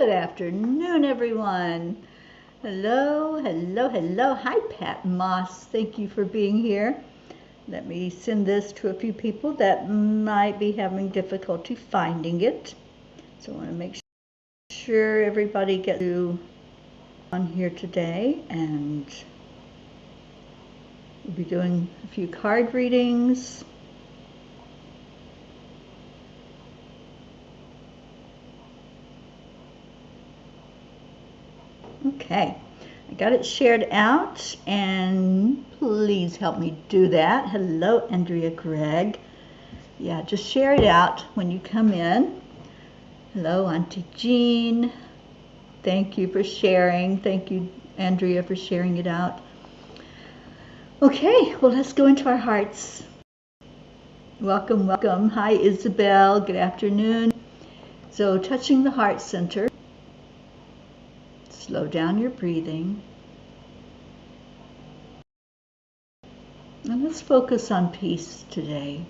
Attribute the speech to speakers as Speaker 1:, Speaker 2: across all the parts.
Speaker 1: Good afternoon, everyone. Hello, hello, hello. Hi, Pat Moss. Thank you for being here. Let me send this to a few people that might be having difficulty finding it. So I want to make sure everybody gets on here today, and we'll be doing a few card readings. Okay, I got it shared out, and please help me do that. Hello, Andrea Gregg. Yeah, just share it out when you come in. Hello, Auntie Jean. Thank you for sharing. Thank you, Andrea, for sharing it out. Okay, well, let's go into our hearts. Welcome, welcome. Hi, Isabel. Good afternoon. So, touching the heart center. Slow down your breathing. And let's focus on peace today.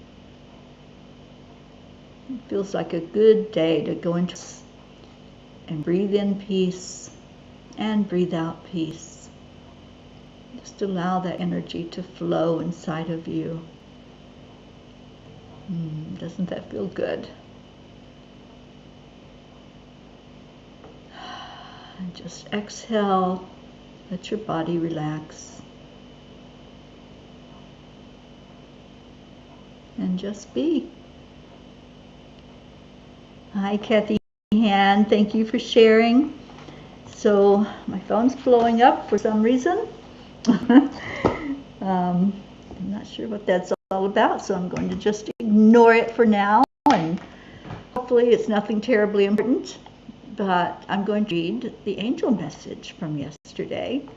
Speaker 1: It feels like a good day to go into and breathe in peace and breathe out peace. Just allow that energy to flow inside of you. Doesn't that feel good? And just exhale, let your body relax. And just be. Hi, Kathy Han. Thank you for sharing. So my phone's blowing up for some reason. I'm not sure what that's all about, so I'm going to just ignore it for now, and hopefully it's nothing terribly important. But I'm going to read the angel message from yesterday,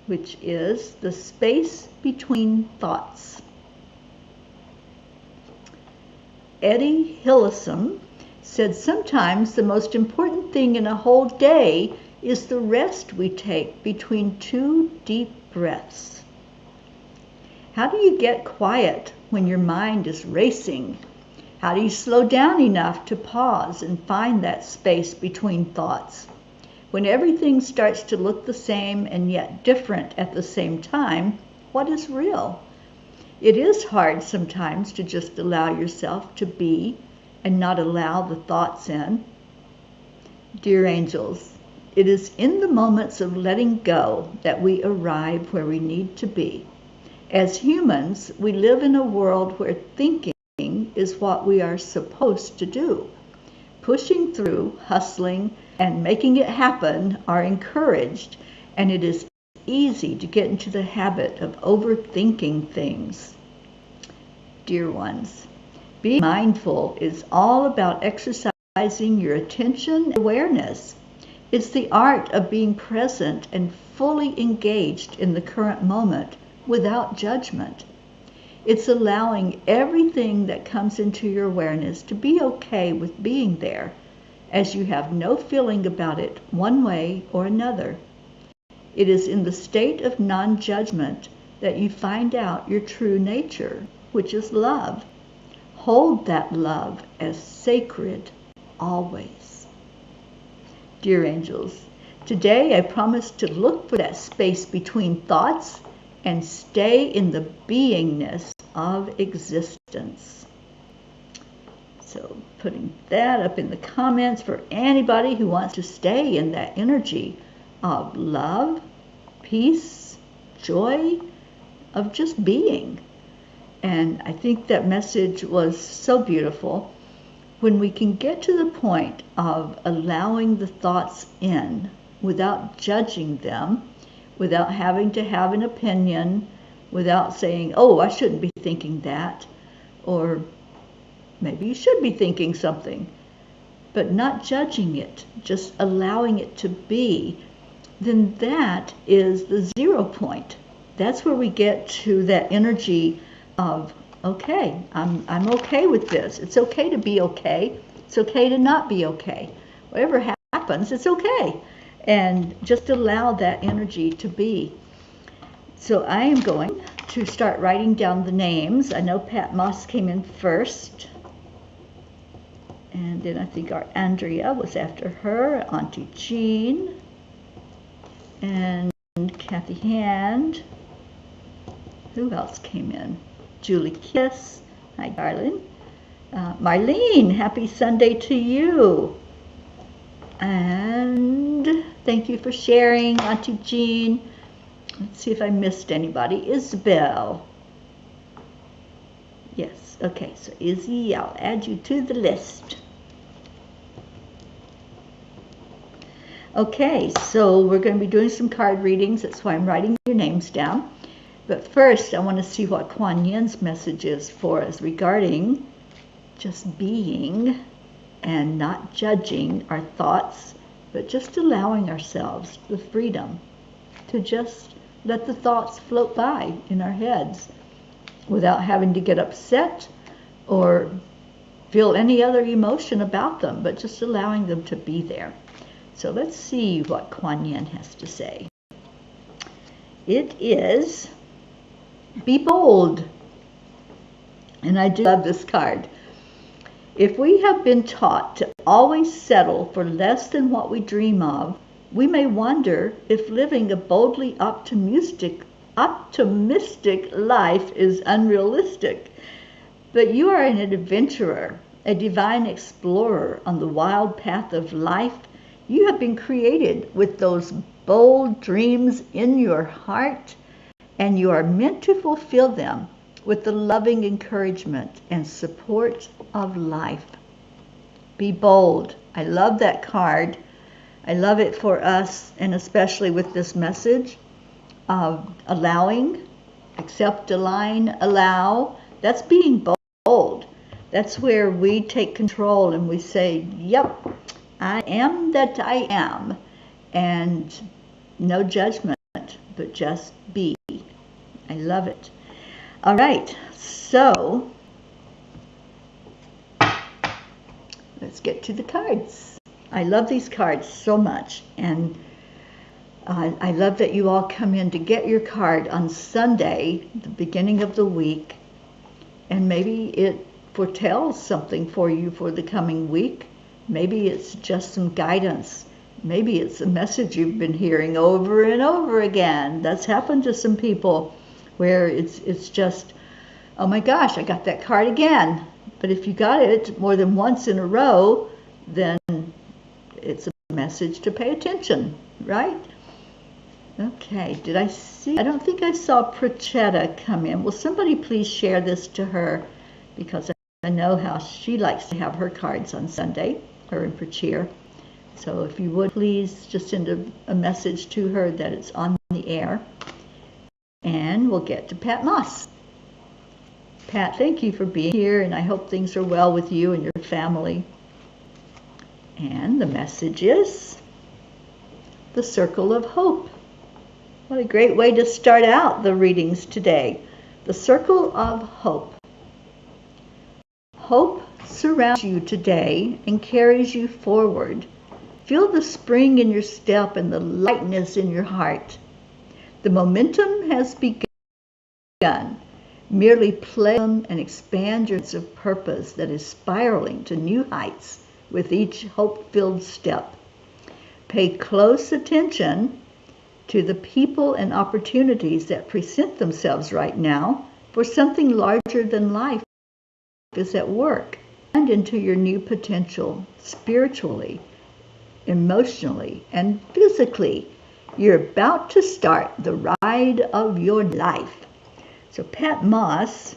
Speaker 1: which is the space between thoughts. Eddie Hillesum said sometimes the most important thing in a whole day is the rest we take between two deep breaths. How do you get quiet when your mind is racing? How do you slow down enough to pause and find that space between thoughts? When everything starts to look the same and yet different at the same time, what is real? It is hard sometimes to just allow yourself to be and not allow the thoughts in. Dear angels, it is in the moments of letting go that we arrive where we need to be. As humans, we live in a world where thinking is what we are supposed to do. Pushing through, hustling, and making it happen are encouraged, and it is easy to get into the habit of overthinking things. Dear ones, being mindful is all about exercising your attention and awareness. It's the art of being present and fully engaged in the current moment without judgment. It's allowing everything that comes into your awareness to be okay with being there, as you have no feeling about it one way or another. It is in the state of non-judgment that you find out your true nature, which is love. Hold that love as sacred always. Dear angels, today I promise to look for that space between thoughts and stay in the beingness of existence. So putting that up in the comments for anybody who wants to stay in that energy of love, peace, joy, of just being. And I think that message was so beautiful. When we can get to the point of allowing the thoughts in without judging them, without having to have an opinion, without saying, oh, I shouldn't be thinking that, or maybe you should be thinking something, but not judging it, just allowing it to be, then that is the 0 point. That's where we get to that energy of, okay, I'm okay with this. It's okay to be okay. It's okay to not be okay. Whatever happens, it's okay. And just allow that energy to be. So I am going to start writing down the names. I know Pat Moss came in first. And then I think our Andrea was after her, Auntie Jean, and Kathy Hand. Who else came in? Julie Kiss. Hi, darling. Marlene, happy Sunday to you. And thank you for sharing, Auntie Jean. Let's see if I missed anybody. Isabel. Yes, okay, so Izzy, I'll add you to the list. Okay, so we're going to be doing some card readings. That's why I'm writing your names down. But first, I want to see what Kuan Yin's message is for us regarding just being and not judging our thoughts, but just allowing ourselves the freedom to just let the thoughts float by in our heads without having to get upset or feel any other emotion about them, but just allowing them to be there. So let's see what Kuan Yin has to say. It is, be bold. And I do love this card. If we have been taught to always settle for less than what we dream of, we may wonder if living a boldly optimistic life is unrealistic. But you are an adventurer, a divine explorer on the wild path of life. You have been created with those bold dreams in your heart, and you are meant to fulfill them with the loving encouragement and support of life. Be bold. I love that card. I love it for us, and especially with this message of allowing, accept, align, allow. That's being bold. That's where we take control and we say, yep, I am that I am. And no judgment, but just be. I love it. All right, so let's get to the cards. I love these cards so much, and I love that you all come in to get your card on Sunday, the beginning of the week, and maybe it foretells something for you for the coming week. Maybe it's just some guidance. Maybe it's a message you've been hearing over and over again. That's happened to some people, where it's just, oh my gosh, I got that card again. But if you got it more than once in a row, then it's a message to pay attention, right? Okay, did I see? I don't think I saw Prachetta come in. Will somebody please share this to her? Because I know how she likes to have her cards on Sunday, her and Prachir. So if you would please just send a message to her that it's on the air. And we'll get to Pat Moss. Pat, thank you for being here, and I hope things are well with you and your family. And the message is the Circle of Hope. What a great way to start out the readings today. The Circle of Hope. Hope surrounds you today and carries you forward. Feel the spring in your step and the lightness in your heart. The momentum has begun. Merely play and expand your sense of purpose that is spiraling to new heights with each hope-filled step. Pay close attention to the people and opportunities that present themselves right now, for something larger than life is at work. And into your new potential spiritually, emotionally, and physically. You're about to start the ride of your life. So Pat Moss,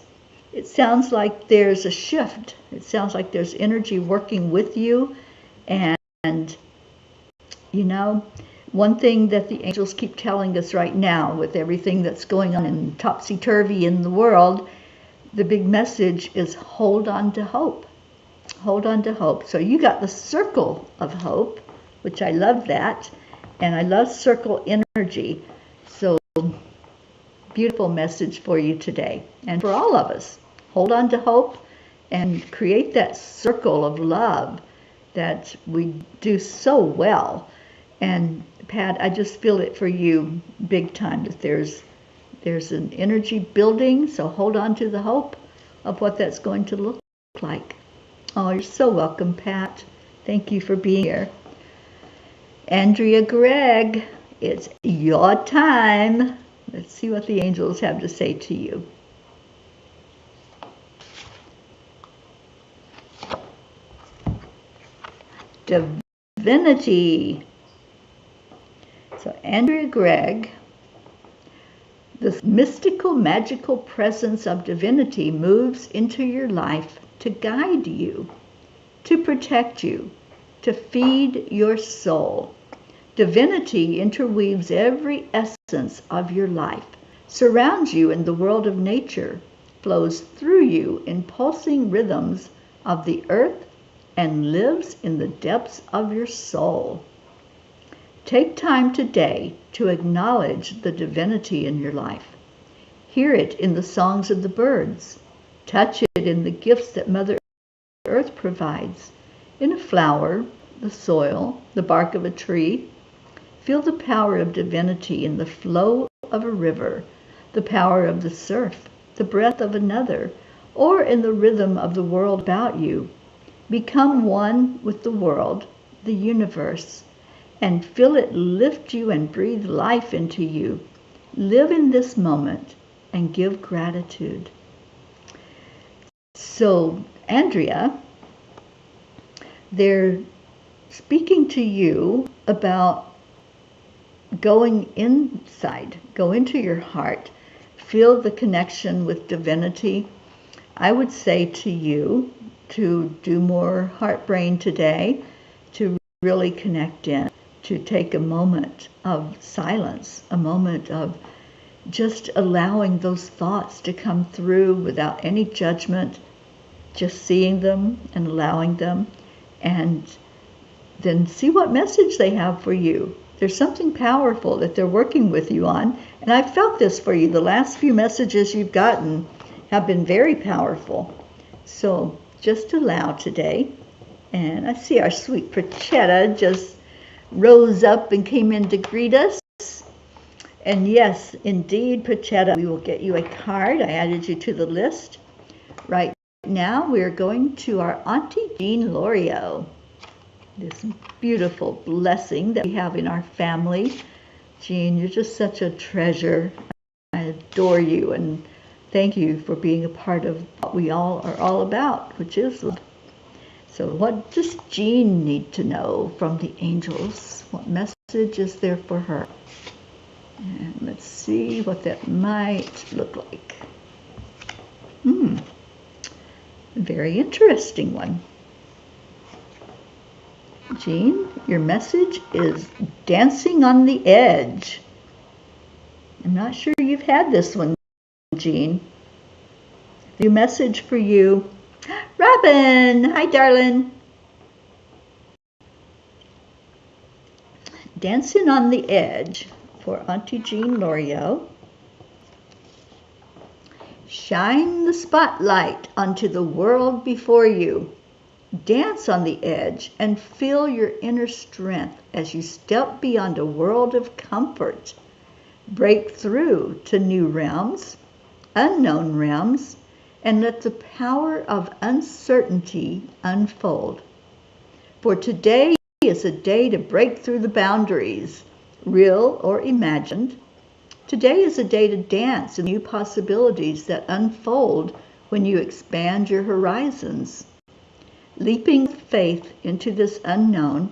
Speaker 1: it sounds like there's a shift. It sounds like there's energy working with you. And you know, one thing that the angels keep telling us right now, with everything that's going on in topsy-turvy in the world, the big message is hold on to hope. Hold on to hope. So you got the Circle of Hope, which I love that. And I love circle energy. So beautiful message for you today. And for all of us, hold on to hope and create that circle of love that we do so well. And Pat, I just feel it for you big time, that there's an energy building. So hold on to the hope of what that's going to look like. Oh, you're so welcome, Pat. Thank you for being here. Andrea Gregg, it's your time. Let's see what the angels have to say to you. Divinity. So Andrea Gregg, the mystical, magical presence of divinity moves into your life to guide you, to protect you, to feed your soul. Divinity interweaves every essence of your life, surrounds you in the world of nature, flows through you in pulsing rhythms of the earth, and lives in the depths of your soul. Take time today to acknowledge the divinity in your life. Hear it in the songs of the birds. Touch it in the gifts that Mother Earth provides, in a flower, the soil, the bark of a tree. Feel the power of divinity in the flow of a river, the power of the surf, the breath of another, or in the rhythm of the world about you. Become one with the world, the universe, and feel it lift you and breathe life into you. Live in this moment and give gratitude. So, Andrea, they're speaking to you about going inside, go into your heart, feel the connection with divinity. I would say to you to do more heart brain today, to really connect in, to take a moment of silence, a moment of just allowing those thoughts to come through without any judgment, just seeing them and allowing them, and then see what message they have for you. There's something powerful that they're working with you on, and I've felt this for you. The last few messages you've gotten have been very powerful. So just allow today. And I see our sweet Prachetta just rose up and came in to greet us. And yes, indeed, Prachetta, we will get you a card. I added you to the list. Right now, we're going to our Auntie Jean Lorio. This beautiful blessing that we have in our family. Jean, you're just such a treasure. I adore you and thank you for being a part of what we all are all about, which is love. So what does Jean need to know from the angels? What message is there for her? And let's see what that might look like. Very interesting one. Jean, your message is dancing on the edge. I'm not sure you've had this one, Jean. New message for you. Robin, hi darling. Dancing on the edge for Auntie Jean Lorio. Shine the spotlight onto the world before you. Dance on the edge and feel your inner strength as you step beyond a world of comfort. Break through to new realms, unknown realms, and let the power of uncertainty unfold. For today is a day to break through the boundaries, real or imagined. Today is a day to dance in new possibilities that unfold when you expand your horizons. Leaping with faith into this unknown,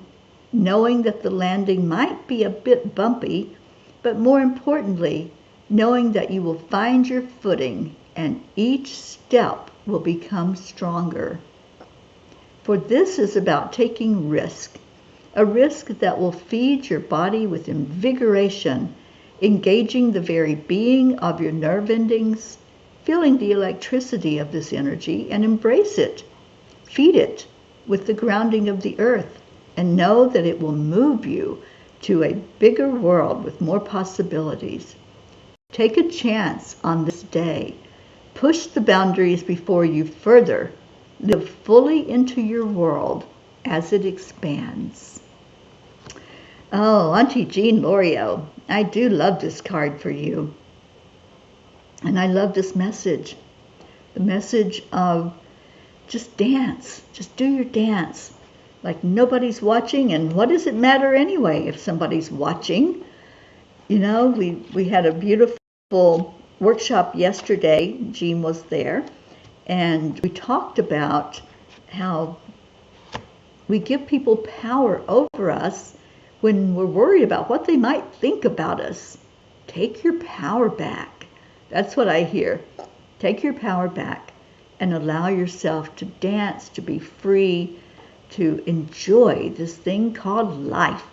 Speaker 1: knowing that the landing might be a bit bumpy, but more importantly, knowing that you will find your footing and each step will become stronger. For this is about taking risk, a risk that will feed your body with invigoration, engaging the very being of your nerve endings, feeling the electricity of this energy and embrace it. Feed it with the grounding of the earth and know that it will move you to a bigger world with more possibilities. Take a chance on this day. Push the boundaries before you further. Live fully into your world as it expands. Oh, Auntie Jean Lorio, I do love this card for you. And I love this message. The message of just dance. Just do your dance. Like nobody's watching, and what does it matter anyway if somebody's watching? You know, we had a beautiful workshop yesterday. Jean was there, and we talked about how we give people power over us when we're worried about what they might think about us. Take your power back. That's what I hear. Take your power back and allow yourself to dance, to be free, to enjoy this thing called life.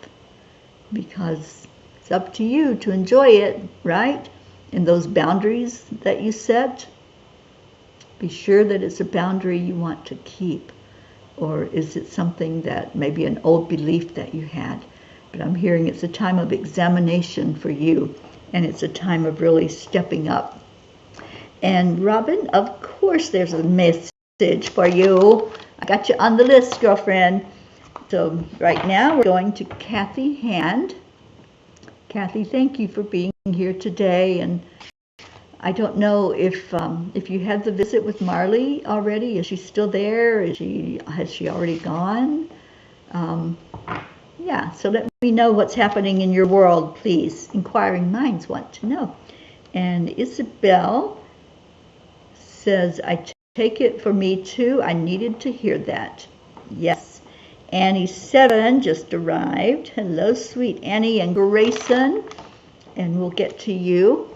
Speaker 1: Because it's up to you to enjoy it, right? And those boundaries that you set, be sure that it's a boundary you want to keep. Or is it something that maybe an old belief that you had? But I'm hearing it's a time of examination for you, and it's a time of really stepping up. And Robin, of course there's a message for you. I got you on the list, girlfriend. So right now we're going to Kathy Hand. Kathy, thank you for being here today. And I don't know if you had the visit with Marley already. Is she still there? Has she already gone? Yeah, so let me know what's happening in your world, please. Inquiring minds want to know. And Isabel says, I take it for me too. I needed to hear that. Yes. Annie 7 just arrived. Hello, sweet Annie and Grayson. And we'll get to you.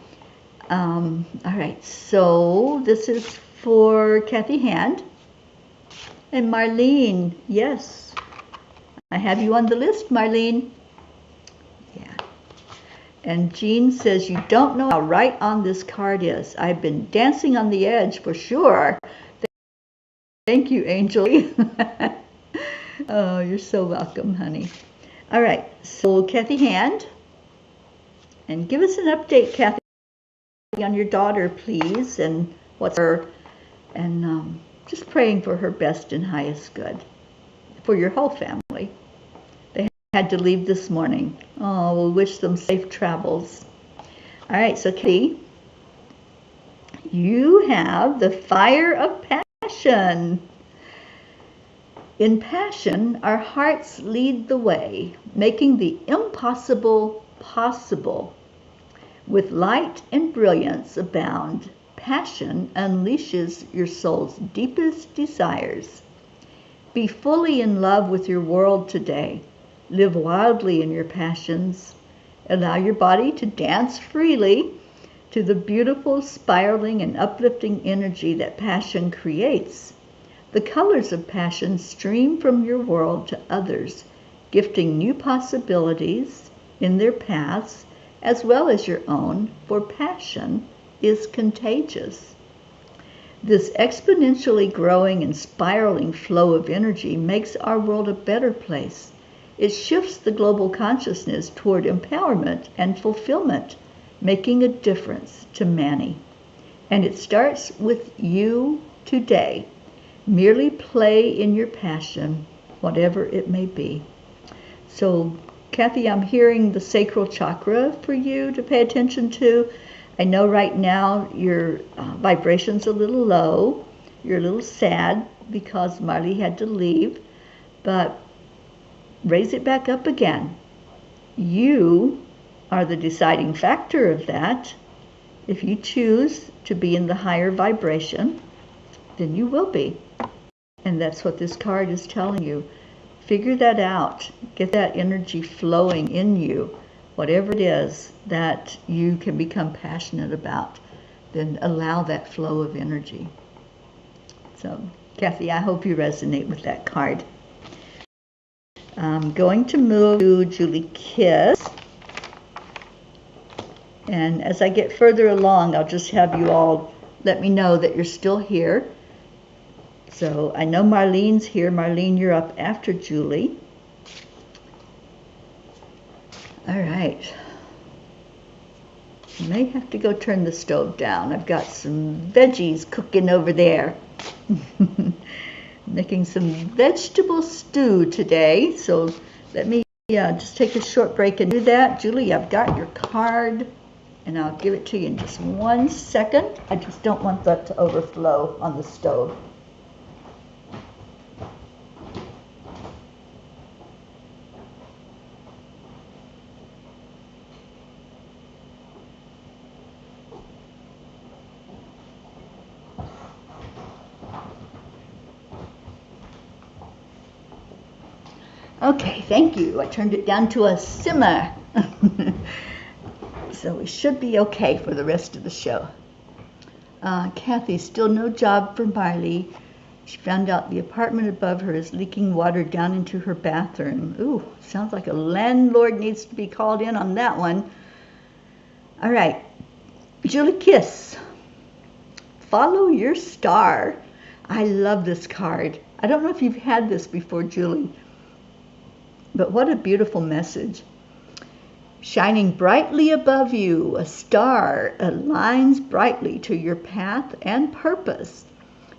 Speaker 1: All right, so this is for Kathy Hand. And Marlene, yes. I have you on the list, Marlene. Yeah. And Jean says, you don't know how right on this card is. I've been dancing on the edge for sure. Thank you, Angel. Oh, you're so welcome, honey. All right, so Kathy Hand. And give us an update, Kathy, on your daughter, please, and what's her, and just praying for her best and highest good. For your whole family. They had to leave this morning. Oh, we'll wish them safe travels. All right, so Kathy, you have the fire of passion. In passion, our hearts lead the way, making the impossible possible. With light and brilliance abound, passion unleashes your soul's deepest desires. Be fully in love with your world today. Live wildly in your passions. Allow your body to dance freely to the beautiful, spiraling, and uplifting energy that passion creates. The colors of passion stream from your world to others, gifting new possibilities in their paths as well as your own, for passion is contagious. This exponentially growing and spiraling flow of energy makes our world a better place. It shifts the global consciousness toward empowerment and fulfillment, making a difference to many. And it starts with you today. Merely play in your passion, whatever it may be. So, Kathy, I'm hearing the sacral chakra for you to pay attention to. I know right now your vibration's a little low. You're a little sad because Marley had to leave, but raise it back up again. You are the deciding factor of that. If you choose to be in the higher vibration, then you will be. And that's what this card is telling you. Figure that out. Get that energy flowing in you. Whatever it is that you can become passionate about, then allow that flow of energy. So, Kathy, I hope you resonate with that card. I'm going to move to Julie Kiss. And as I get further along, I'll just have you all let me know that you're still here. So I know Marlene's here. Marlene, you're up after Julie. All right. I may have to go turn the stove down. I've got some veggies cooking over there. Making some vegetable stew today. So let me just take a short break and do that. Julie, I've got your card, and I'll give it to you in just 1 second. I just don't want that to overflow on the stove. Okay, thank you. I turned it down to a simmer. So we should be okay for the rest of the show. Kathy, still no job for Miley. She found out the apartment above her is leaking water down into her bathroom. Ooh, sounds like a landlord needs to be called in on that one. All right, Julie Kiss. Follow your star. I love this card. I don't know if you've had this before, Julie, but what a beautiful message. Shining brightly above you, a star aligns brightly to your path and purpose.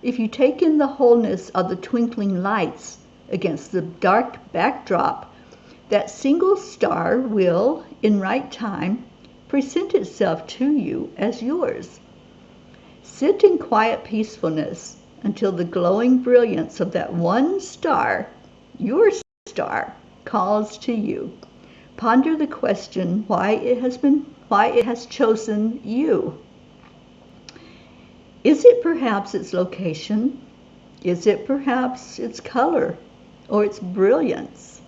Speaker 1: If you take in the wholeness of the twinkling lights against the dark backdrop, that single star will, in right time, present itself to you as yours. Sit in quiet peacefulness until the glowing brilliance of that one star, your star, calls to you. Ponder the question why it has chosen you. Is it perhaps its location? Is it perhaps its color or its brilliance?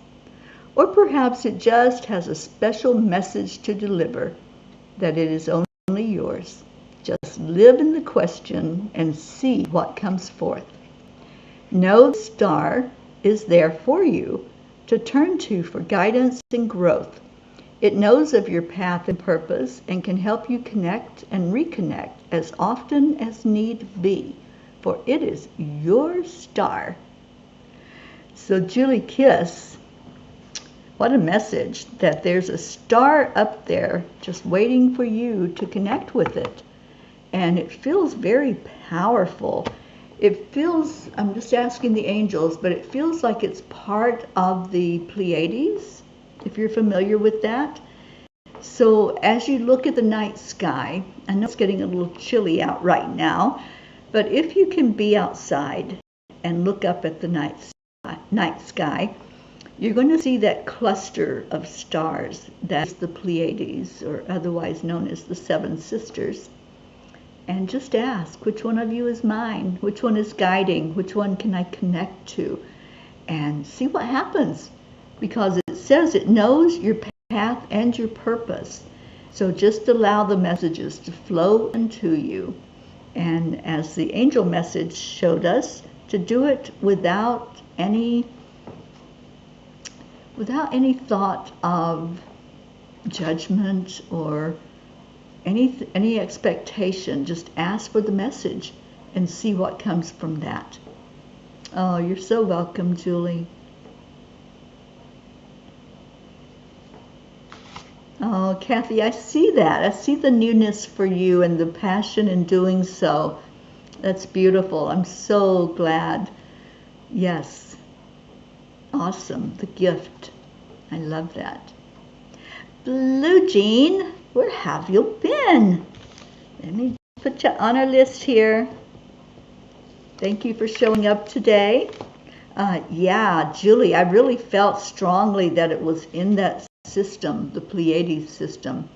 Speaker 1: Or perhaps it just has a special message to deliver that it is only yours. Just live in the question and see what comes forth. Know the star is there for you to turn to for guidance and growth. It knows of your path and purpose and can help you connect and reconnect as often as need be, for it is your star. So Julie Kiss, what a message that there's a star up there just waiting for you to connect with it. And it feels very powerful. It feels, I'm just asking the angels, but it feels like it's part of the Pleiades, if you're familiar with that. So as you look at the night sky, I know it's getting a little chilly out right now, but if you can be outside and look up at the night sky, you're going to see that cluster of stars. That's the Pleiades, or otherwise known as the Seven Sisters. And just ask, which one of you is mine? Which one is guiding? Which one can I connect to? And see what happens. Because it says it knows your path and your purpose. So just allow the messages to flow into you. And as the angel message showed us, to do it without any thought of judgment or any expectation. Just ask for the message and see what comes from that. Oh, you're so welcome, Julie. Oh, Kathy, I see that. I see the newness for you and the passion in doing so. That's beautiful. I'm so glad. Yes. Awesome. The gift. I love that. Blue Jean, where have you been? Let me put you on our list here. Thank you for showing up today. Yeah, Julie, I really felt strongly that it was in that system, the Pleiades system,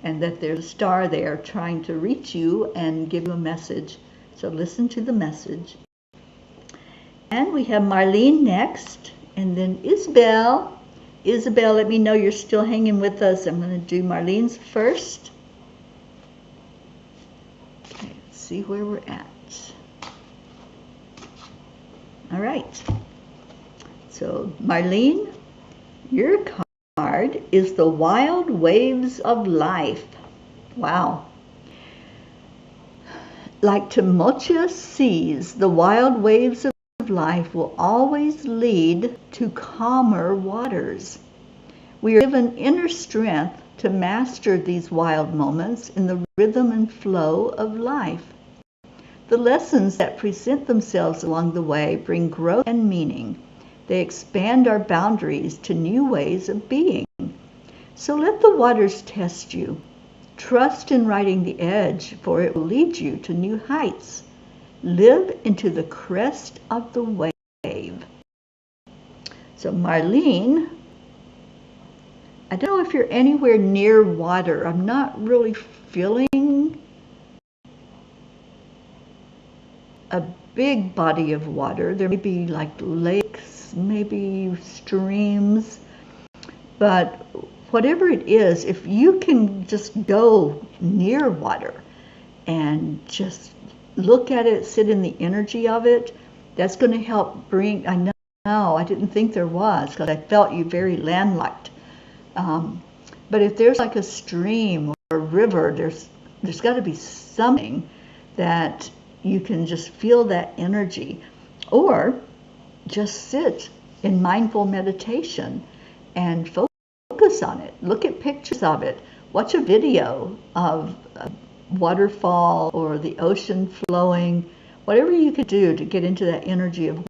Speaker 1: and that there's a star there trying to reach you and give you a message. So listen to the message. And we have Marlene next, and then Isabel. Isabel, let me know you're still hanging with us. I'm going to do Marlene's first. Okay, let's see where we're at. All right. So, Marlene, your card is the wild waves of life. Wow. Like tumultuous seas, the wild waves of life will always lead to calmer waters. We are given inner strength to master these wild moments in the rhythm and flow of life. The lessons that present themselves along the way bring growth and meaning. They expand our boundaries to new ways of being. So let the waters test you. Trust in riding the edge, for it will lead you to new heights. Live into the crest of the wave. So Marlene, I don't know if you're anywhere near water. I'm not really feeling a big body of water. There may be like lakes lakes, maybe streams. But whatever it is, if you can just go near water and just look at it, sit in the energy of it, that's going to help bring, I know, I didn't think there was, because I felt you very landlocked. But if there's like a stream or a river, there's got to be something that you can just feel that energy. Or just sit in mindful meditation and focus on it. Look at pictures of it. Watch a video of a waterfall or the ocean flowing. Whatever you could do to get into that energy of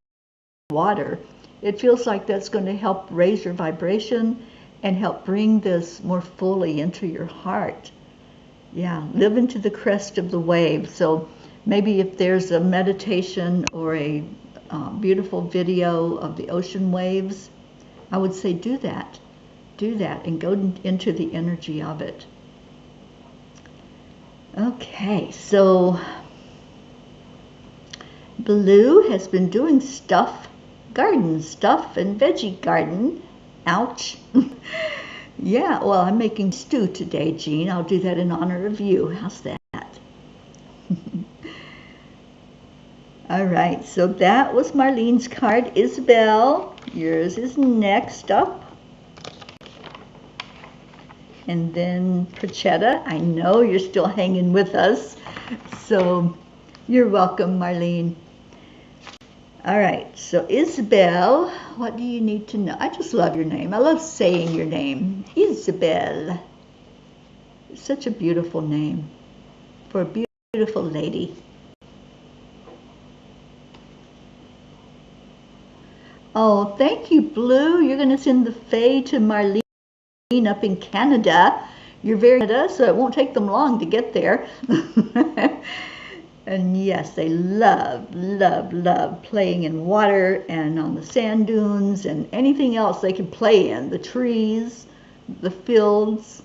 Speaker 1: water, it feels like that's going to help raise your vibration and help bring this more fully into your heart. Yeah, live into the crest of the wave. So maybe if there's a meditation or a beautiful video of the ocean waves, I would say do that and go into the energy of it. Okay, so Blue has been doing garden stuff and veggie garden. Ouch. Yeah, well, I'm making stew today, Jean. I'll do that in honor of you. How's that? All right, so that was Marlene's card. Isabel, yours is next up. And then Prachetta, I know you're still hanging with us, so you're welcome, Marlene. All right, so Isabel, what do you need to know? I just love your name. I love saying your name, Isabel. It's such a beautiful name for a beautiful lady. Oh, thank you, Blue. You're going to send the Fae to Marlene up in Canada. You're very Canada, so it won't take them long to get there. And yes, they love, love, love playing in water and on the sand dunes and anything else they can play in, the trees, the fields.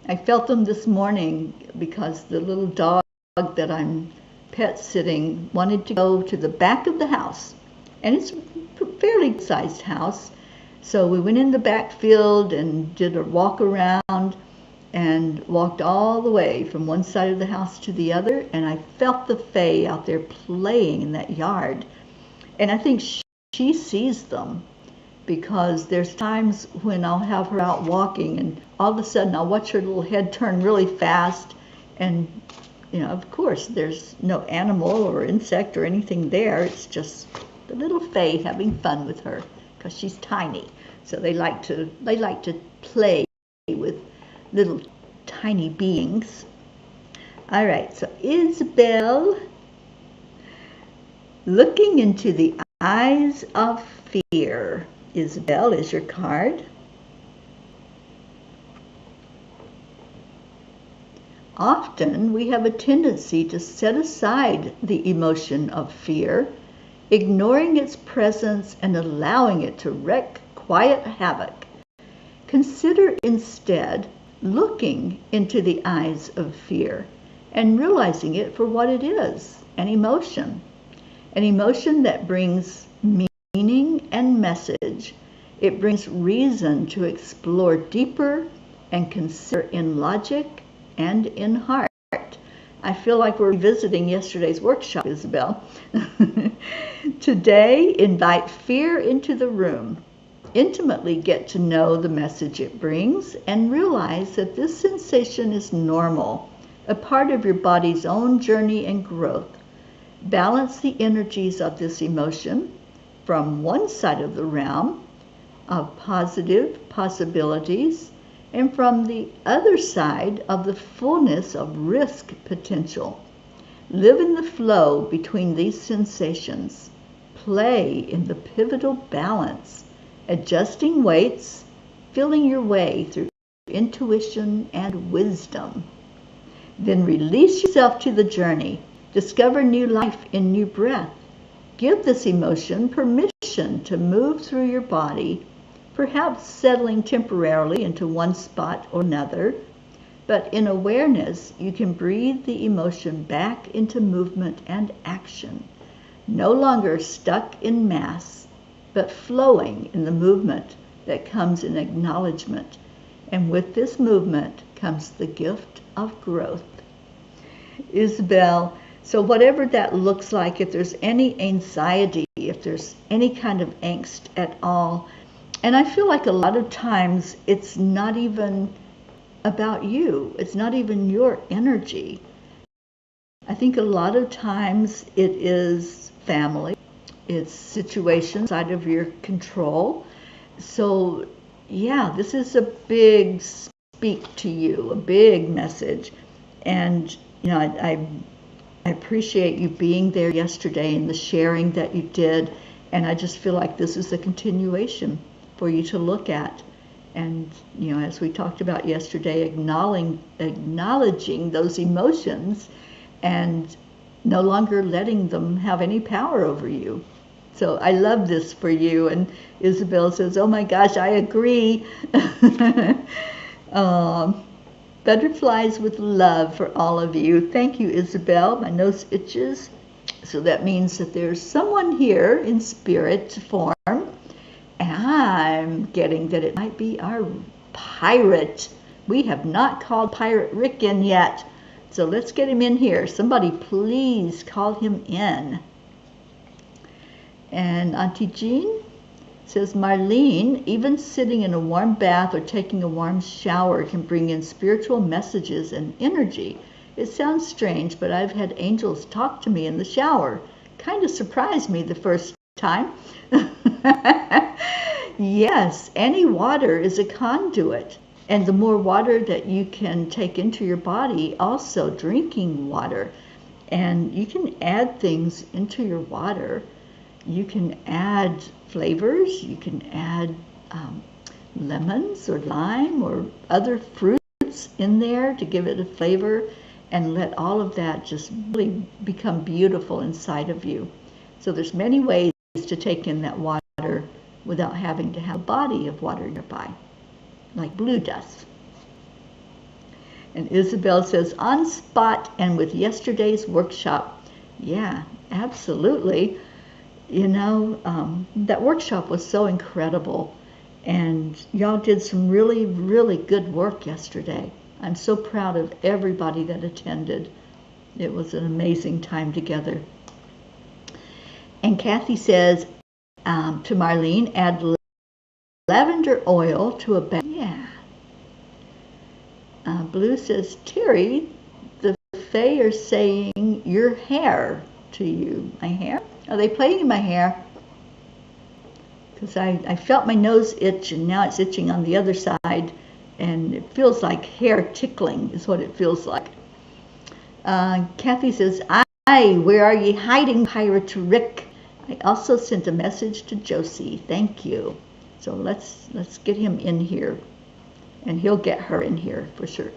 Speaker 1: I felt them this morning because the little dog that I'm pet sitting wanted to go to the back of the house. And it's a fairly sized house. So we went in the backfield and did a walk around and walked all the way from one side of the house to the other, and I felt the Fae out there playing in that yard. And I think she sees them, because there's times when I'll have her out walking and all of a sudden I'll watch her little head turn really fast, and you know, of course there's no animal or insect or anything there. It's just the little Fae having fun with her, because she's tiny. So they like to play with little tiny beings. All right, so Isabel, looking into the eyes of fear. Isabel is your card. Often we have a tendency to set aside the emotion of fear, ignoring its presence and allowing it to wreak quiet havoc. Consider instead looking into the eyes of fear and realizing it for what it is, an emotion that brings meaning and message. It brings reason to explore deeper and consider in logic and in heart. I feel like we're revisiting yesterday's workshop, Isabel. Today, invite fear into the room. Intimately get to know the message it brings and realize that this sensation is normal, a part of your body's own journey and growth. Balance the energies of this emotion from one side of the realm of positive possibilities and from the other side of the fullness of risk potential. Live in the flow between these sensations. Play in the pivotal balance, adjusting weights, feeling your way through intuition and wisdom. Then release yourself to the journey. Discover new life in new breath. Give this emotion permission to move through your body, perhaps settling temporarily into one spot or another, but in awareness you can breathe the emotion back into movement and action, no longer stuck in mass. but flowing in the movement that comes in acknowledgement. And with this movement comes the gift of growth. Isabel, so whatever that looks like, if there's any anxiety, if there's any kind of angst at all, and I feel like a lot of times it's not even about you. It's not even your energy. I think a lot of times it is family. It's situations outside of your control. So yeah, this is a big speak to you, a big message. And you know, I appreciate you being there yesterday and the sharing that you did. And I just feel like this is a continuation for you to look at. And, you know, as we talked about yesterday, acknowledging those emotions and no longer letting them have any power over you. So I love this for you. And Isabel says, oh my gosh, I agree. Butterflies with love for all of you. Thank you, Isabel. My nose itches. So that means that there's someone here in spirit form. And I'm getting that it might be our pirate. We have not called Pirate Rick in yet. So let's get him in here. Somebody please call him in. And Auntie Jean says, Marlene, even sitting in a warm bath or taking a warm shower can bring in spiritual messages and energy. It sounds strange, but I've had angels talk to me in the shower. Kind of surprised me the first time. Yes, any water is a conduit. And the more water that you can take into your body, also drinking water. And you can add things into your water. You can add flavors. You can add lemons or lime or other fruits in there to give it a flavor, and let all of that just really become beautiful inside of you. So there's many ways to take in that water without having to have a body of water nearby, like blue dust. And Isabel says, on spot and with yesterday's workshop. Yeah, absolutely. You know, that workshop was so incredible. And y'all did some really, really good work yesterday. I'm so proud of everybody that attended. It was an amazing time together. And Kathy says, to Marlene, add lavender oil to a bag. Yeah. Blue says, Terry, the Fae are saying your hair to you. My hair? Are they playing in my hair? Because I felt my nose itch, and now it's itching on the other side, and it feels like hair tickling is what it feels like. Kathy says, aye, where are ye hiding, Pirate Rick? I also sent a message to Josie. Thank you. So let's get him in here, and he'll get her in here for sure.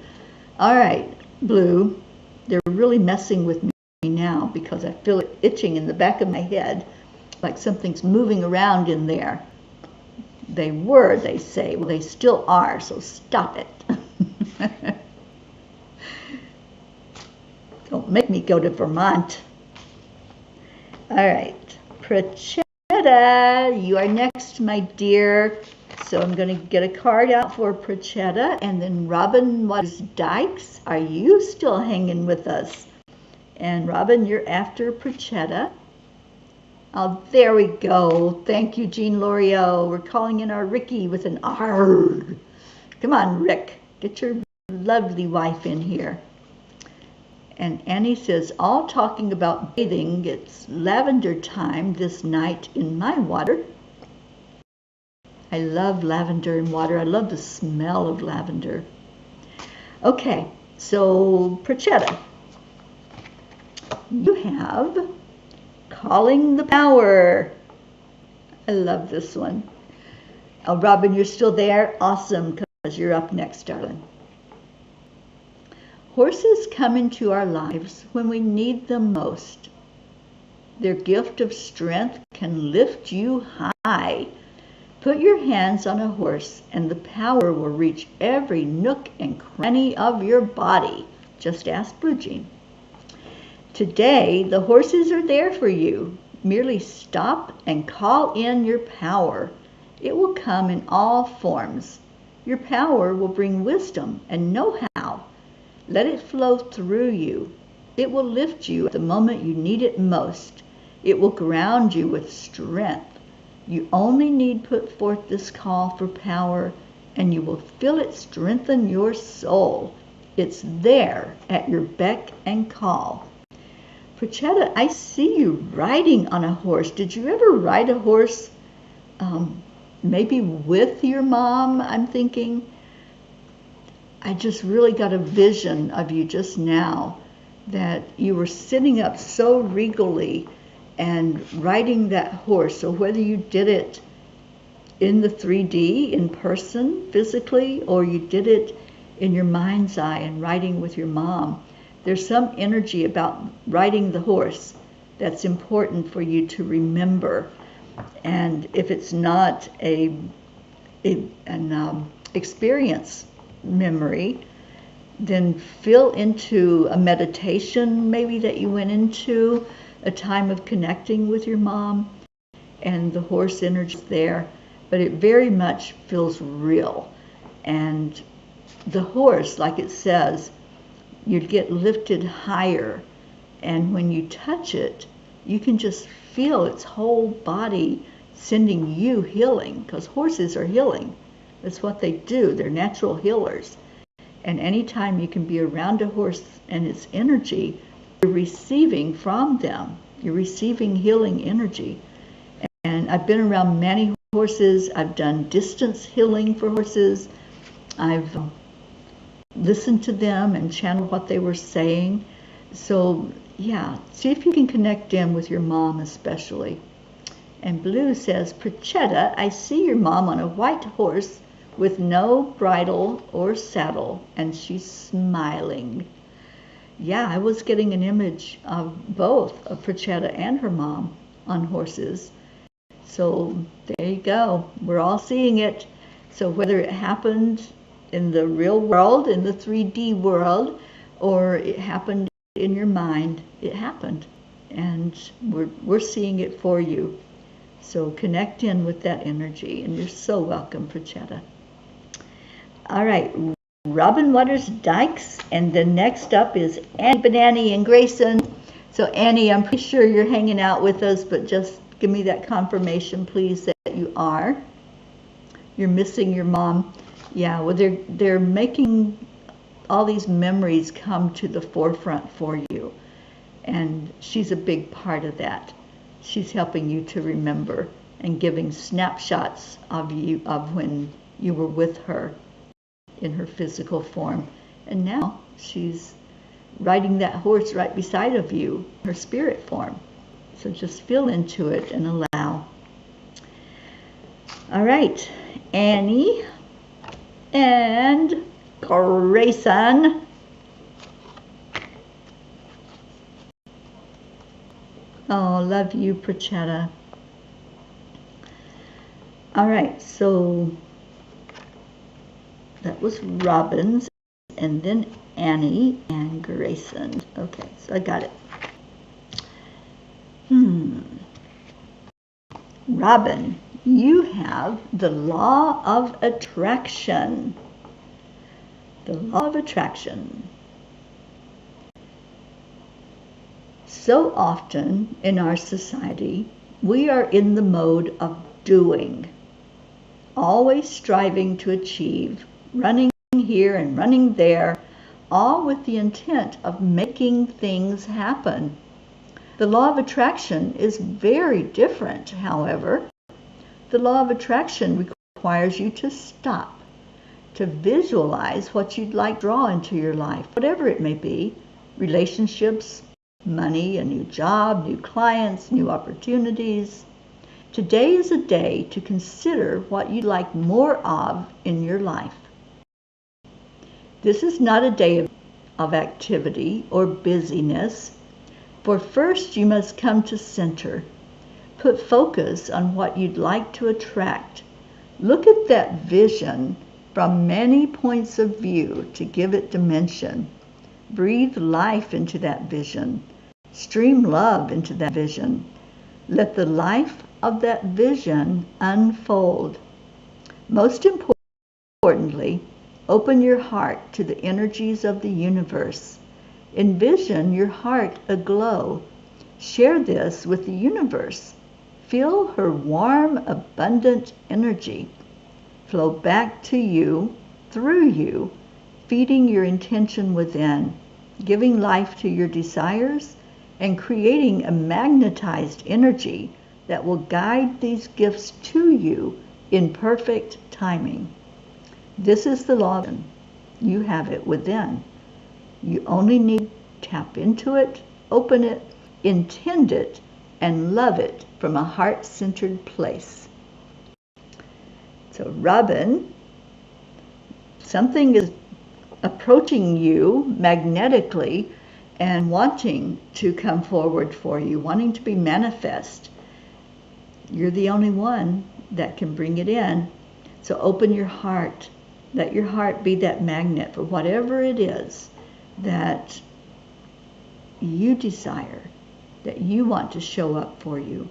Speaker 1: All right, Blue, they're really messing with me now because I feel it itching in the back of my head, like something's moving around in there. They were, they say. Well, they still are, so stop it. Don't make me go to Vermont. All right. Prachetta, you are next, my dear. So I'm going to get a card out for Prachetta. And then Robin Waters Dykes, are you still hanging with us? And Robin, you're after Prachetta. Oh, there we go. Thank you, Jean L'Oreal. We're calling in our Ricky with an R. Come on, Rick. Get your lovely wife in here. And Annie says, all talking about bathing, it's lavender time this night in my water. I love lavender in water. I love the smell of lavender. Okay, so Prachetta, you have Calling the Power. I love this one. Oh, Robin, you're still there? Awesome, because you're up next, darling. Horses come into our lives when we need them most. Their gift of strength can lift you high. Put your hands on a horse and the power will reach every nook and cranny of your body. Just ask Blue Jean. Today, the horses are there for you. Merely stop and call in your power. It will come in all forms. Your power will bring wisdom and know-how. Let it flow through you. It will lift you at the moment you need it most. It will ground you with strength. You only need put forth this call for power, and you will feel it strengthen your soul. It's there at your beck and call. Prachetta, I see you riding on a horse. Did you ever ride a horse? Maybe with your mom, I'm thinking. I just really got a vision of you just now, that you were sitting up so regally and riding that horse. So whether you did it in the 3D, in person, physically, or you did it in your mind's eye and riding with your mom, there's some energy about riding the horse that's important for you to remember. And if it's not an experience memory, then feel into a meditation maybe that you went into, a time of connecting with your mom, and the horse energy is there, but it very much feels real. And the horse, like it says, you get lifted higher, and when you touch it, you can just feel its whole body sending you healing, because horses are healing. That's what they do. They're natural healers. And anytime you can be around a horse and its energy, you're receiving from them. You're receiving healing energy. And I've been around many horses. I've done distance healing for horses. I've listened to them and channeled what they were saying. So yeah, see if you can connect in with your mom especially. And Blue says, Prachetta, I see your mom on a white horse with no bridle or saddle, and she's smiling. Yeah, I was getting an image of both, of Prachetta and her mom on horses. So there you go. We're all seeing it. So whether it happened in the real world, in the 3D world, or it happened in your mind, it happened. And we're seeing it for you. So connect in with that energy, and you're so welcome, Prachetta. All right, Robin Waters Dykes, and then next up is Annie Banani and Grayson. So Annie, I'm pretty sure you're hanging out with us, but just give me that confirmation, please, that you are. You're missing your mom. Yeah, well, they're making all these memories come to the forefront for you, and she's a big part of that. She's helping you to remember and giving snapshots of you, of when you were with her in her physical form. And now she's riding that horse right beside of you, her spirit form. So just feel into it and allow. All right, Annie and Grayson. Oh, love you, Prachetta. All right, so that was Robin's, and then Annie and Grayson. Okay, so I got it. Robin, you have the law of attraction. The law of attraction. So often in our society, we are in the mode of doing, always striving to achieve, running here and running there, all with the intent of making things happen. The law of attraction is very different, however. The law of attraction requires you to stop, to visualize what you'd like to draw into your life, whatever it may be, relationships, money, a new job, new clients, new opportunities. Today is a day to consider what you'd like more of in your life. This is not a day of activity or busyness, for first you must come to center. Put focus on what you'd like to attract. Look at that vision from many points of view to give it dimension. Breathe life into that vision. Stream love into that vision. Let the life of that vision unfold. Most importantly, open your heart to the energies of the universe. Envision your heart aglow. Share this with the universe. Feel her warm, abundant energy flow back to you, through you, feeding your intention within, giving life to your desires, and creating a magnetized energy that will guide these gifts to you in perfect timing. This is the law. You have it within. You only need to tap into it, open it, intend it, and love it from a heart-centered place. So Robin, something is approaching you magnetically and wanting to come forward for you, wanting to be manifest. You're the only one that can bring it in. So open your heart. Let your heart be that magnet for whatever it is that you desire, that you want to show up for you.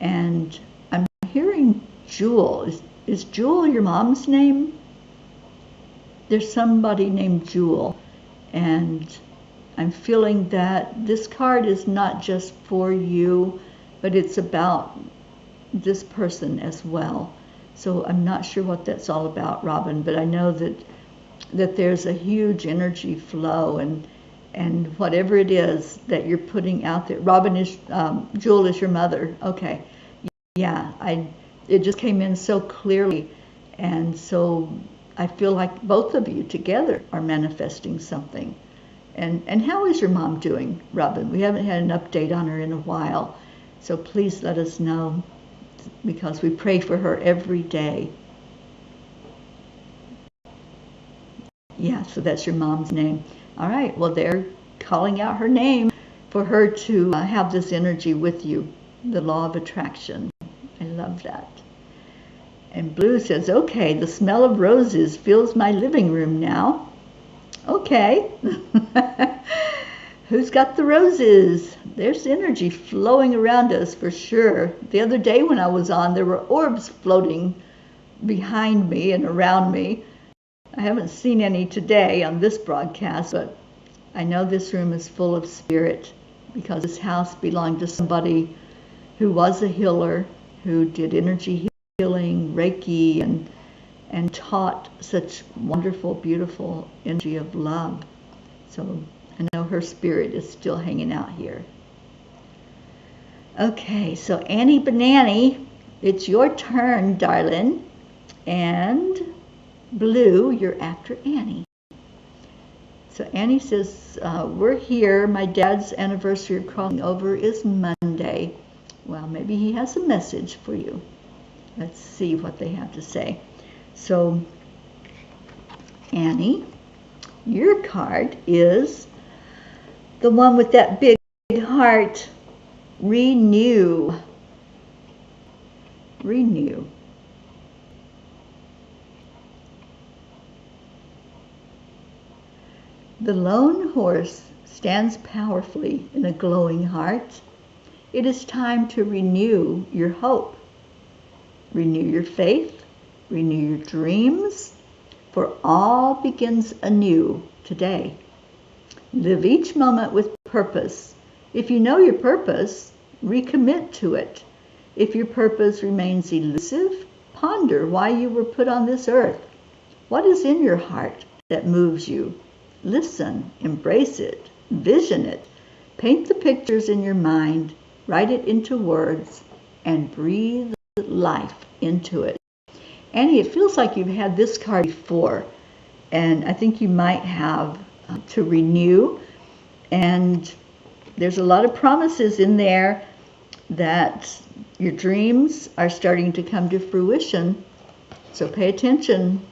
Speaker 1: And I'm hearing Jewel. Is Jewel your mom's name? There's somebody named Jewel, and I'm feeling that this card is not just for you, but it's about this person as well. So I'm not sure what that's all about, Robin, but I know that there's a huge energy flow, and whatever it is that you're putting out there. Robin is Jewel is your mother. Okay, yeah, it just came in so clearly, and so I feel like both of you together are manifesting something. And how is your mom doing, Robin? We haven't had an update on her in a while, so please let us know, because we pray for her every day. Yeah, so that's your mom's name. All right, well, they're calling out her name for her to have this energy with you, the law of attraction. I love that. And Blue says, okay, the smell of roses fills my living room now. Okay. Who's got the roses? There's energy flowing around us for sure. The other day when I was on, there were orbs floating behind me and around me. I haven't seen any today on this broadcast, but I know this room is full of spirit, because this house belonged to somebody who was a healer, who did energy healing, Reiki, and taught such wonderful, beautiful energy of love. So I know her spirit is still hanging out here. Okay, so Annie Banani, it's your turn, darling. And Blue, you're after Annie. So Annie says, we're here. My dad's anniversary of crossing over is Monday. Well, maybe he has a message for you. Let's see what they have to say. So, Annie, your card is the one with that big heart. Renew. Renew. The lone horse stands powerfully in a glowing heart. It is time to renew your hope. Renew your faith. Renew your dreams. For all begins anew today. Live each moment with purpose. If you know your purpose, recommit to it. If your purpose remains elusive, ponder why you were put on this earth. What is in your heart that moves you? Listen, embrace it, vision it, paint the pictures in your mind, write it into words, and breathe life into it. Annie, it feels like you've had this card before, and I think you might have to renew, and there's a lot of promises in there that your dreams are starting to come to fruition, so pay attention.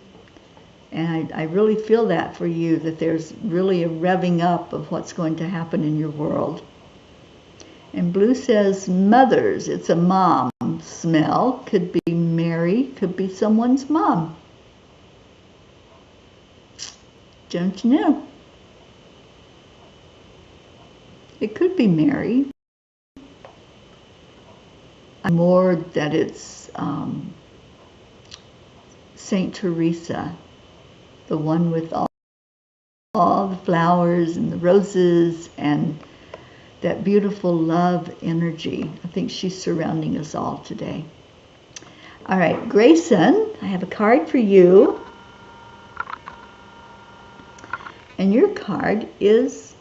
Speaker 1: And I really feel that for you, that there's really a revving up of what's going to happen in your world. And Blue says, mothers, it's a mom smell. Could be Mary, could be someone's mom. Don't you know? It could be Mary. more that it's Saint Teresa, the one with all the flowers and the roses and that beautiful love energy. I think she's surrounding us all today. All right, Grayson, I have a card for you. And your card is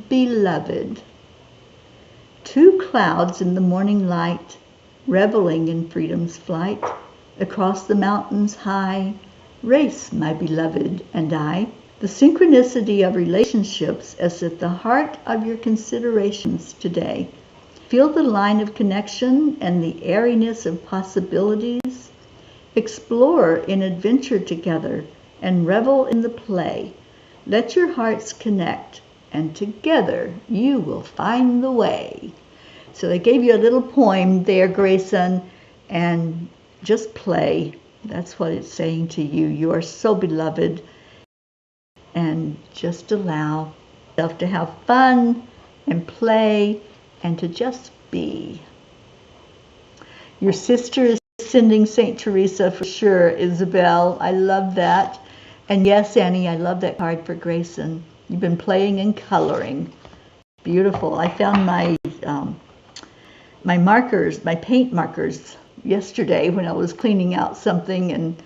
Speaker 1: Beloved. Two clouds in the morning light, reveling in freedom's flight. Across the mountains high, race my beloved and I. The synchronicity of relationships is at the heart of your considerations today. Feel the line of connection and the airiness of possibilities. Explore in adventure together and revel in the play. Let your hearts connect, and together you will find the way. So they gave you a little poem there, Grayson, and just play. That's what it's saying to you. You are so beloved, and just allow yourself to have fun and play and to just be. Your sister is sending Saint Teresa for sure, Isabel. I love that. And yes, Annie, I love that card for Grayson. You've been playing and coloring. Beautiful. I found my my markers, my paint markers yesterday when I was cleaning out something, and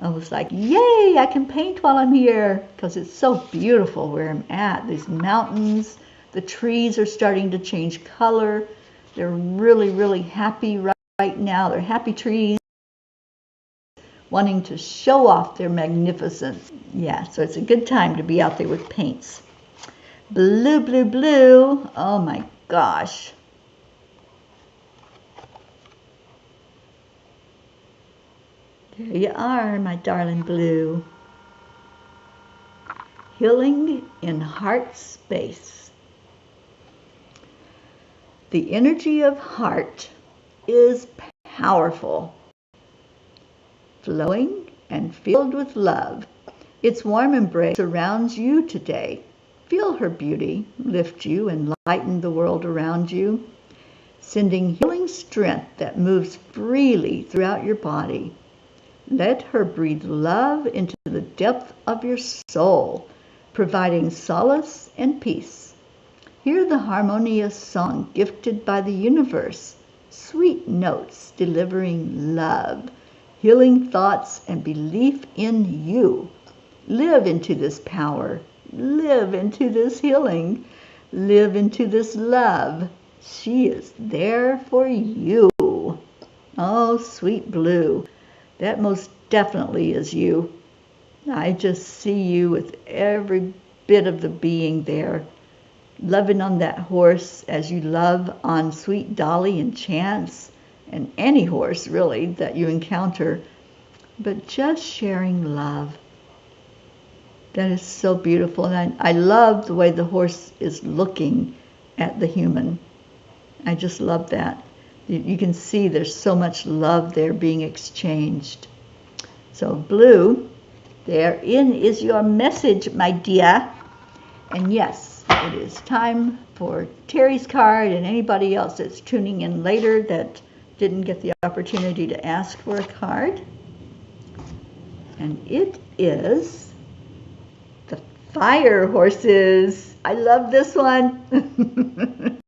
Speaker 1: I was like, yay, I can paint while I'm here, because it's so beautiful where I'm at. These mountains, the trees are starting to change color. They're really, really happy right now. They're happy trees, wanting to show off their magnificence. Yeah, so it's a good time to be out there with paints. Blue, blue, blue. Oh my gosh. There you are, my darling blue. Healing in heart space. The energy of heart is powerful, flowing and filled with love. Its warm embrace surrounds you today. Feel her beauty lift you and lighten the world around you, sending healing strength that moves freely throughout your body. Let her breathe love into the depth of your soul, providing solace and peace. Hear the harmonious song gifted by the universe, sweet notes delivering love, healing thoughts and belief in you. Live into this power. Live into this healing. Live into this love. She is there for you. Oh, sweet blue. That most definitely is you. I just see you with every bit of the being there, loving on that horse as you love on Sweet Dolly and Chance, and any horse really that you encounter, but just sharing love. That is so beautiful, and I love the way the horse is looking at the human. I just love that. You can see there's so much love there being exchanged. So blue, therein is your message, my dear. And yes, it is time for Terry's card and anybody else that's tuning in later that didn't get the opportunity to ask for a card. And it is the fire horses. I love this one.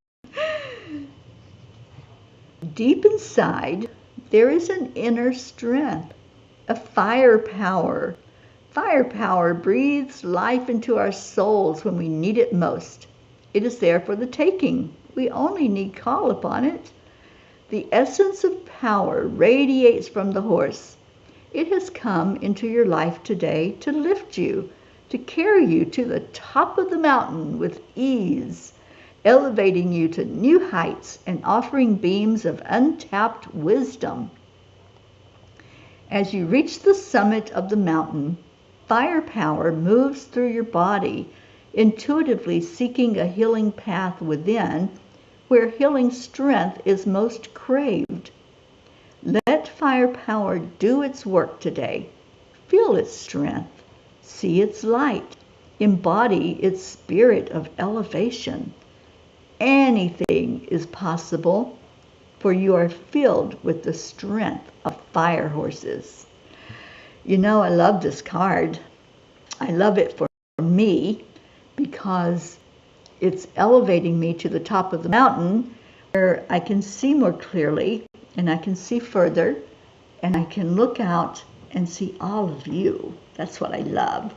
Speaker 1: Deep inside, there is an inner strength, a firepower. Firepower breathes life into our souls when we need it most. It is there for the taking. We only need call upon it. The essence of power radiates from the horse. It has come into your life today to lift you, to carry you to the top of the mountain with ease, elevating you to new heights and offering beams of untapped wisdom. As you reach the summit of the mountain, firepower moves through your body, intuitively seeking a healing path within, where healing strength is most craved. Let firepower do its work today. Feel its strength, see its light, embody its spirit of elevation. Anything is possible. for you are filled with the strength of fire horses. You know, I love this card. I love it for me because it's elevating me to the top of the mountain where I can see more clearly and I can see further and I can look out and see all of you. That's what I love,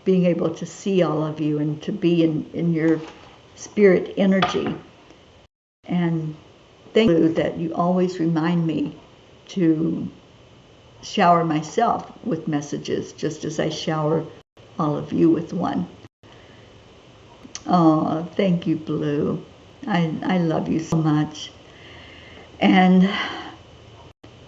Speaker 1: being able to see all of you and to be in your spirit energy. And thank you that you always remind me to shower myself with messages just as I shower all of you with one. Oh, thank you, Blue. I love you so much. And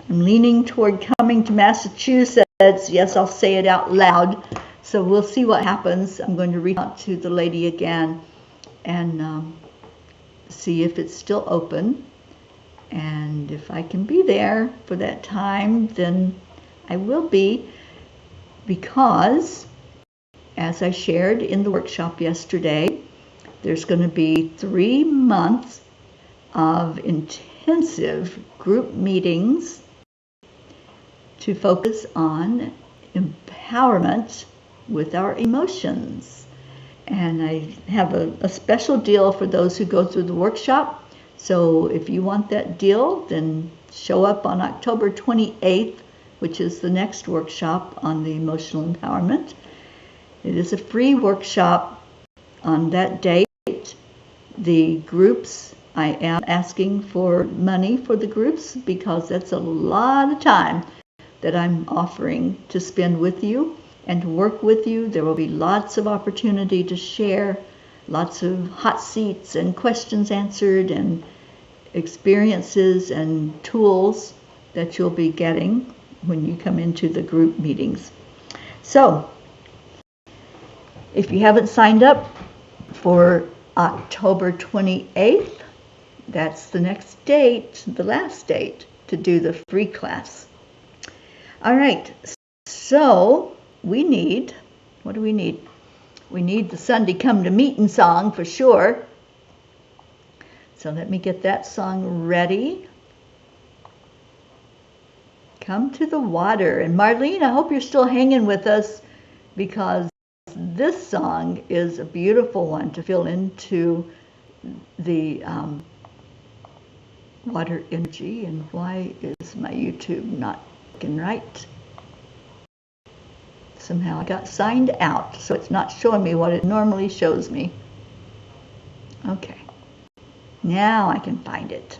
Speaker 1: I'm leaning toward coming to Massachusetts. Yes, I'll say it out loud. So we'll see what happens. I'm going to reach out to the lady again and see if it's still open. And if I can be there for that time, then I will be, because as I shared in the workshop yesterday, there's going to be 3 months of intensive group meetings to focus on empowerment with our emotions. And I have a special deal for those who go through the workshop. So if you want that deal, then show up on October 28th, which is the next workshop on the emotional empowerment. It is a free workshop on that date. The groups, I am asking for money for the groups because that's a lot of time that I'm offering to spend with you and to work with you. There will be lots of opportunity to share, lots of hot seats and questions answered and experiences and tools that you'll be getting when you come into the group meetings. So, if you haven't signed up for October 28th, that's the next date, the last date to do the free class. All right, so we need, what do we need? We need the Sunday Come to Meeting song for sure. So let me get that song ready. Come to the water. And Marlene, I hope you're still hanging with us, because this song is a beautiful one to feel into the water energy. And why is my YouTube not working right? Somehow I got signed out, so it's not showing me what it normally shows me. Okay, now I can find it.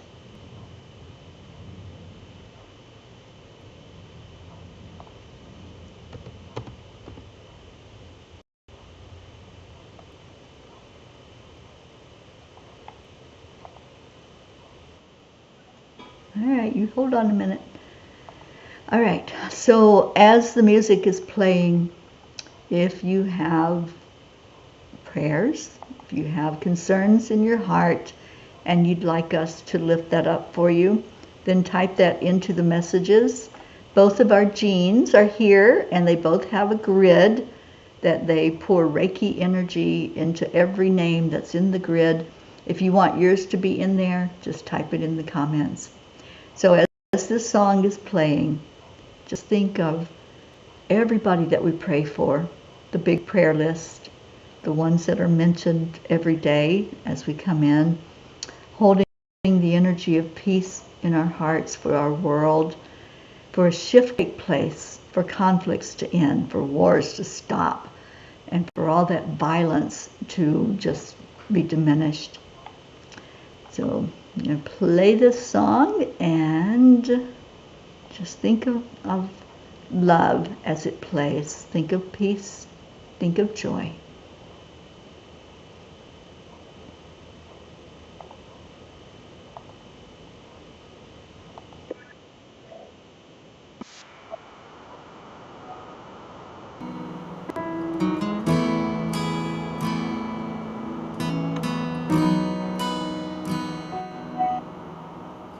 Speaker 1: All right, you hold on a minute. All right, so as the music is playing, if you have prayers, if you have concerns in your heart and you'd like us to lift that up for you, then type that into the messages. Both of our genes are here and they both have a grid that they pour Reiki energy into every name that's in the grid. If you want yours to be in there, just type it in the comments. So as this song is playing, just think of everybody that we pray for, the big prayer list, the ones that are mentioned every day as we come in, holding the energy of peace in our hearts for our world, for a shift to take place, for conflicts to end, for wars to stop, and for all that violence to just be diminished. So I'm going to play this song and just think of love as it plays. Think of peace. Think of joy.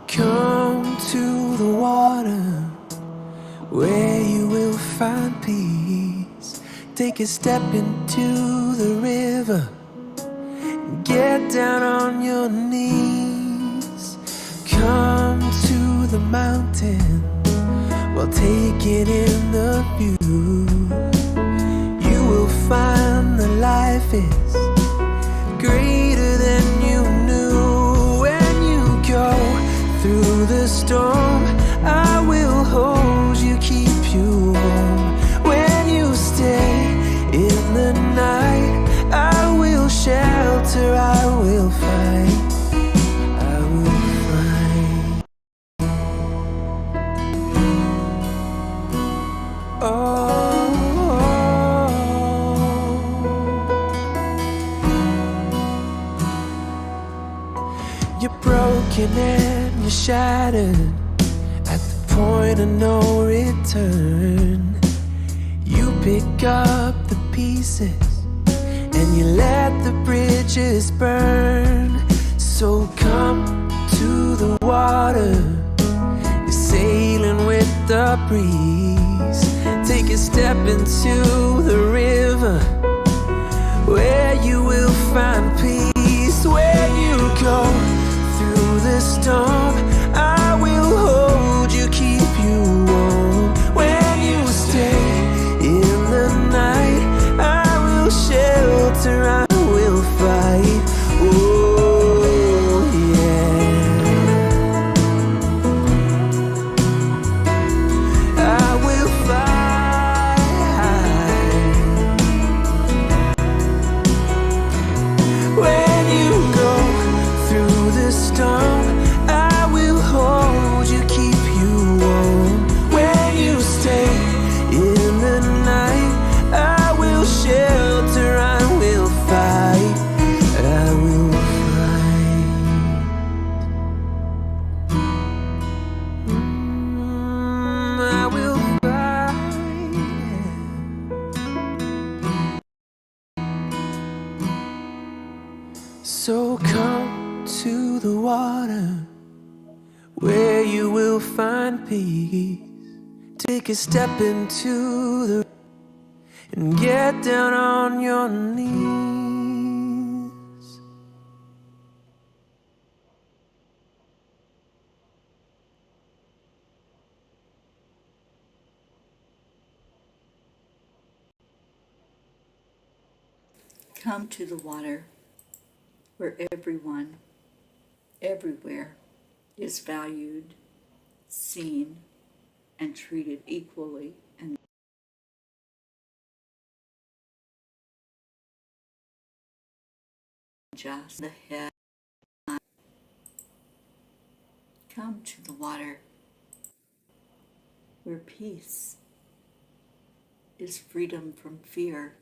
Speaker 2: Come to the water where you will find peace. Take a step into the river. Get down on your knees. Come the mountain while taking in the view. You will find that life is greater than you knew. When you go through the storm, I will hold you, keep you warm. When you stay in the night, I will shelter, I will fight, I will fight. Oh, you're broken and you're shattered at the point of no return. You pick up the pieces and you let the bridges burn. So come to the water, you're sailing with the breeze. Take a step into the river where you will find peace. When you go through the storm, I will hold you, keep you warm. When you stay in the night, I will shelter, I will fight. Oh yeah, I will fight. When you go through the storm, I will hold you, keep you warm. When you stay in the night, I will shelter, I will fight, I will fight. I will fight. So come to the water where you will find peace. Take a step into the and get down on your knees.
Speaker 1: Come to the water where everyone, everywhere, is valued, seen, and treated equally and just the head. Come to the water where peace is freedom from fear,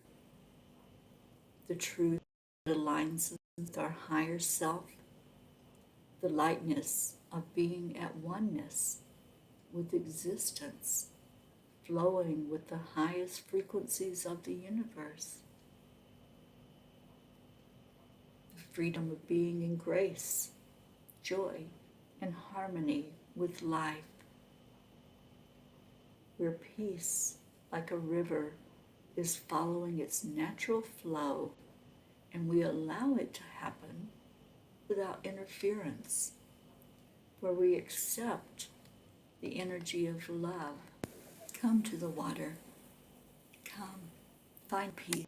Speaker 1: the truth that aligns us with our higher self, the lightness of being at oneness with existence, flowing with the highest frequencies of the universe, the freedom of being in grace, joy, and harmony with life, where peace, like a river, is following its natural flow, and we allow it to happen without interference, where we accept the energy of love. Come to the water. Come, find peace.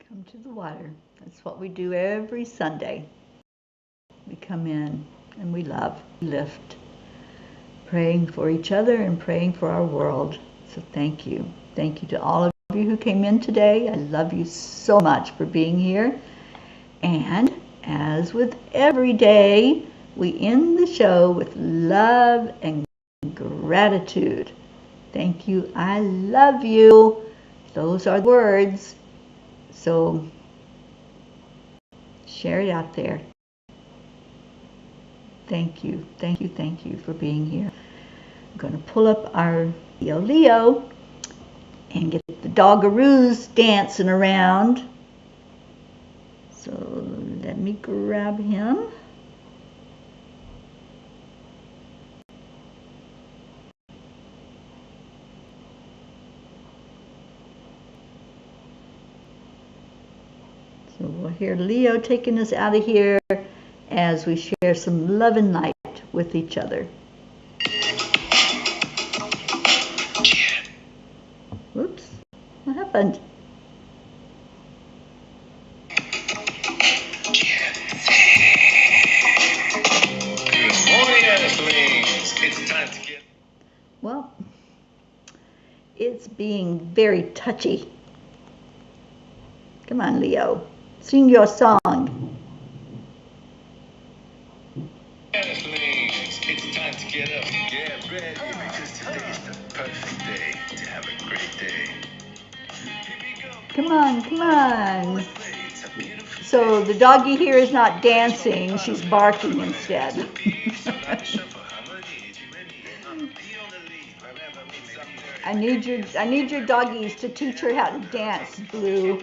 Speaker 1: Come to the water. That's what we do every Sunday. We come in and we love, we lift, praying for each other and praying for our world. So thank you. Thank you to all of you who came in today. I love you so much for being here. And as with every day, we end the show with love and gratitude. Thank you. I love you. Those are the words. So share it out there. Thank you. Thank you. Thank you for being here. I'm going to pull up our Leo and get the doggaroos dancing around. So let me grab him. So we'll hear Leo taking us out of here. as we share some love and light with each other. Whoops, what happened? Well, it's being very touchy. Come on, Leo, sing your song.
Speaker 2: It's time to get up, get ready, because today is the perfect day to have a great day.
Speaker 1: Come on, come on. So the doggy here is not dancing, she's barking instead. I need your doggies to teach her how to dance, Blue.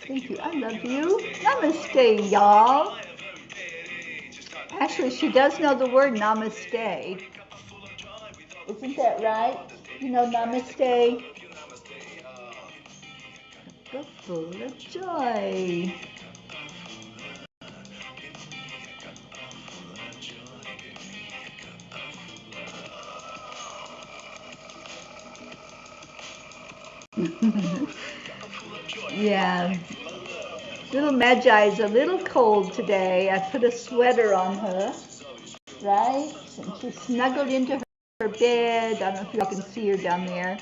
Speaker 1: Thank you. I love you. Namaste, y'all. Actually, she does know the word namaste. Isn't that right? You know namaste? Cup full of joy. Yeah. Little Magi is a little cold today. I put a sweater on her, right? And she's snuggled into her bed. I don't know if y'all can see her down there.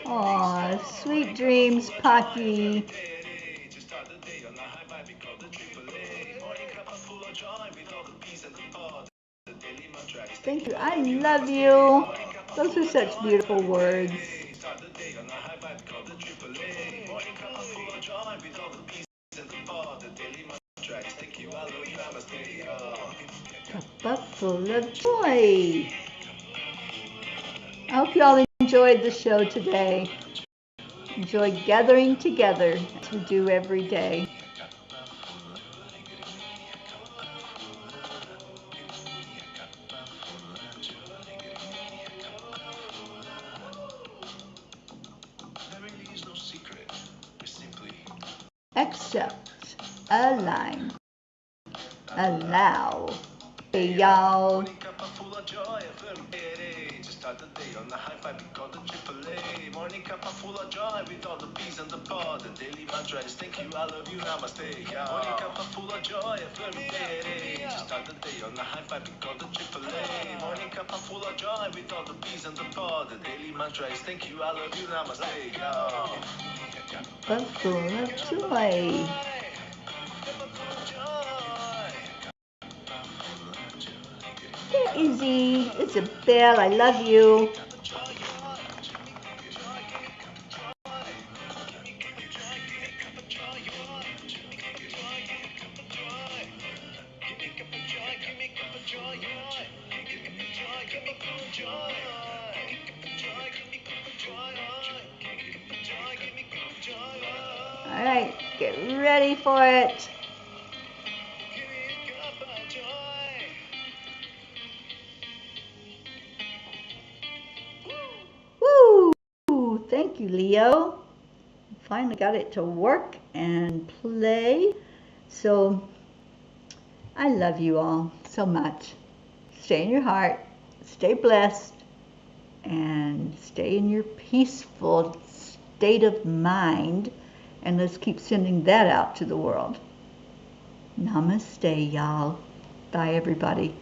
Speaker 1: Aw, sweet dreams, Pocky. Thank you. I love you. Those are such beautiful words. Cup full of joy. I hope you all enjoyed the show today. Enjoy gathering together as we do every day. Accept, align, allow. Hey, y'all. Start the day on the high five, we call the AAA. Morning cup full of joy with all the peas and the pod. The daily mantra is thank you, I love you, namaste. Morning cup full of joy every day. Start the day on the high five, we call the AAA. Morning cup full of joy with all the peas and the pod. The daily mantra is thank you, I love you, namaste. Cup full of joy. There, Izzy, Isabel, I love you. All right, get ready for it. Woo! Thank you, Leo. Finally got it to work and play. So I love you all so much. Stay in your heart, stay blessed, and stay in your peaceful state of mind. And let's keep sending that out to the world. Namaste, y'all. Bye, everybody.